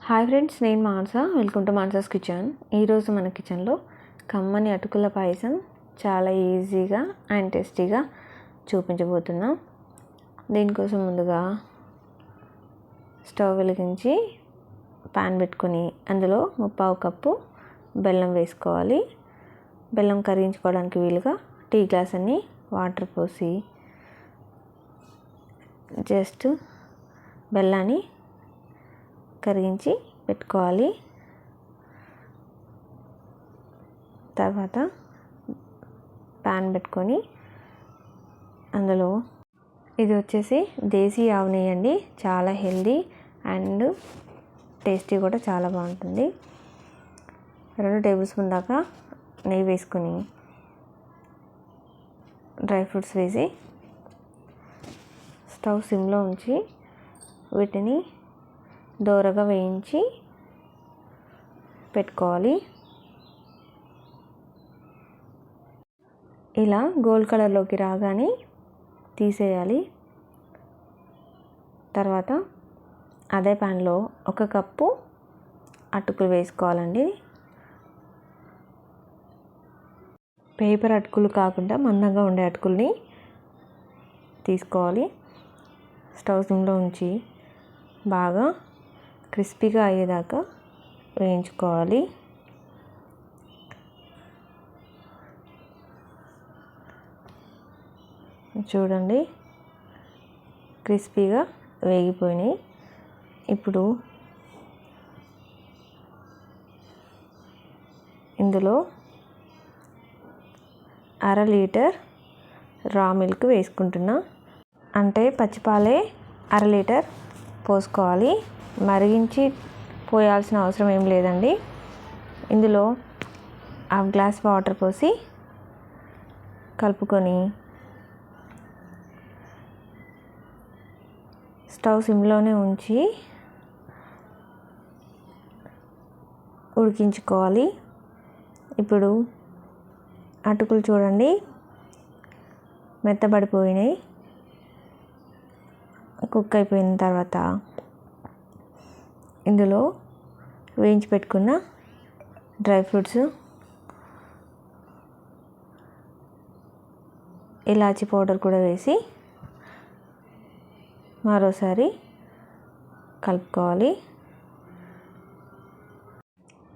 Hi friends, నేను Manasa. Welcome to Manasa's kitchen. ఈరోజు మన కిచెన్లో కమ్మని అటుకుల పాయసం చాలా ఈజీగా అండ్ టేస్టీగా చూపించబోతున్నాం. దీనికోసం ముందుగా స్టవ్ వెలిగించి పాన్ పెట్టుకొని అందులో 1/2 కప్పు బెల్లం వేసుకోవాలి. బెల్లం కరిగించుకోవడానికి వీలుగా టీ గ్లాస్ అన్ని వాటర్ పోసి జస్ట్ బెల్లాన్ని కరిగించి పెట్టుకోవాలి. తర్వాత ప్యాన్ పెట్టుకొని అందులో ఇది వచ్చేసి దేశీ ఆవు నెయ్యి అండి. చాలా హెల్దీ అండ్ టేస్టీ కూడా చాలా బాగుంటుంది. 2 టేబుల్ స్పూన్ దాకా నెయ్యి వేసుకొని డ్రై ఫ్రూట్స్ వేసి స్టవ్ సిమ్లో ఉంచి వీటిని దోరగా వేయించి పెట్టుకోవాలి. ఇలా గోల్డ్ కలర్లోకి రాగానే తీసేయాలి. తర్వాత అదే ప్యాన్లో 1 కప్పు అటుకులు వేసుకోవాలండి. పేపర్ అటుకులు కాకుండా మందంగా ఉండే అటుకుల్ని తీసుకోవాలి. స్టవ్ సిమ్లో ఉంచి బాగా క్రిస్పీగా అయ్యేదాకా వేయించుకోవాలి. చూడండి, క్రిస్పీగా వేగిపోయినాయి. ఇప్పుడు ఇందులో 1/2 లీటర్ రా మిల్క్ వేసుకుంటున్నా. అంటే పచ్చిపాలే 1/2 లీటర్ పోసుకోవాలి. మరిగించి పోయాల్సిన అవసరం ఏం లేదండి. ఇందులో 1/2 గ్లాస్ వాటర్ పోసి కలుపుకొని స్టవ్ సిమ్లోనే ఉంచి ఉడికించుకోవాలి. ఇప్పుడు అటుకులు చూడండి మెత్తబడిపోయినాయి. కుక్ అయిపోయిన తర్వాత ఇందులో వేయించి పెట్టుకున్న డ్రై ఫ్రూట్స్, ఇలాచీ పౌడర్ కూడా వేసి మరోసారి కలుపుకోవాలి.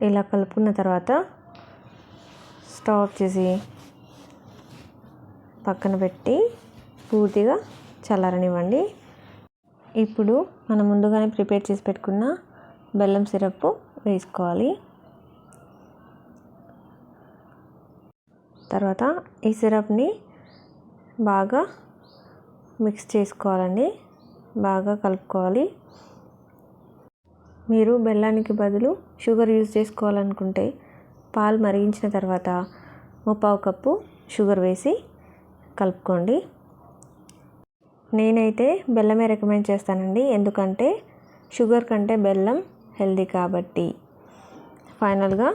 ఇలా కలుపుకున్న తర్వాత స్టవ్ ఆఫ్ చేసి పక్కన పెట్టి పూర్తిగా చల్లారనివ్వండి. ఇప్పుడు మనం ముందుగానే ప్రిపేర్ చేసి పెట్టుకున్న బెల్లం సిరప్ వేసుకోవాలి. తర్వాత ఈ సిరప్ని బాగా మిక్స్ చేసుకోవాలండి. బాగా కలుపుకోవాలి. మీరు బెల్లానికి బదులు షుగర్ యూజ్ చేసుకోవాలనుకుంటే పాలు మరిగించిన తర్వాత 1/2 కప్పు షుగర్ వేసి కలుపుకోండి. నేనైతే బెల్లమే రికమెండ్ చేస్తానండి, ఎందుకంటే షుగర్ కంటే బెల్లం హెల్దీ కాబట్టి. ఫైనల్గా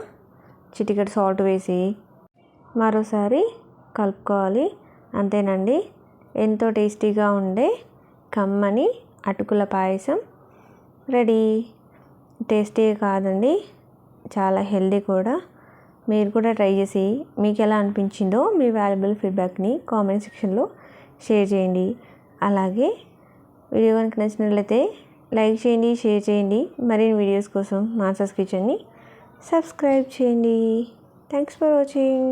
చిటికెడు సాల్ట్ వేసి మరోసారి కలుపుకోవాలి. అంతేనండి, ఎంతో టేస్టీగా ఉండే కమ్మని అటుకుల పాయసం రెడీ. టేస్టీ కాదండి, చాలా హెల్దీ కూడా. మీరు కూడా ట్రై చేసి మీకు ఎలా అనిపించిందో మీ వాల్యుబుల్ ఫీడ్బ్యాక్ని కామెంట్ సెక్షన్లో షేర్ చేయండి. అలాగే వీడియో కనుక నచ్చినట్లయితే లైక్ చేయండి, షేర్ చేయండి. మరిన్ని వీడియోస్ కోసం మానసాస్ కిచెన్ని సబ్స్క్రైబ్ చేయండి. Thanks for watching.